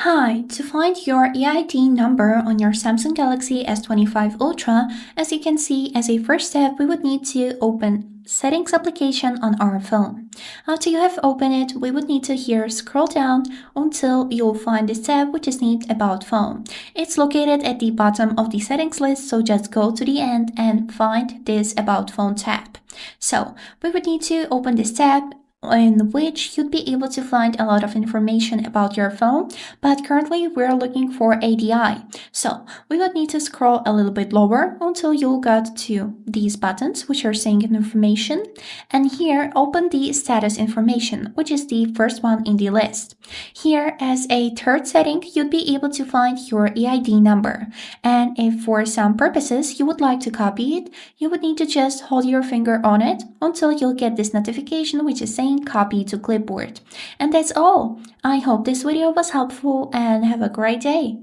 Hi, to find your EID number on your Samsung Galaxy S25 Ultra, as you can see, as a first step, we would need to open Settings application on our phone. After you have opened it, we would need to here scroll down until you'll find this tab which is named About Phone. It's located at the bottom of the settings list, so just go to the end and find this About Phone tab. So we would need to open this tab, in which you'd be able to find a lot of information about your phone, but currently we're looking for ADI. So we would need to scroll a little bit lower until you got to these buttons which are saying information, and here open the status information, which is the first one in the list. Here, as a third setting, you'd be able to find your EID number, and if for some purposes you would like to copy it, you would need to just hold your finger on it until you'll get this notification which is saying copy to clipboard. And that's all. I hope this video was helpful and have a great day.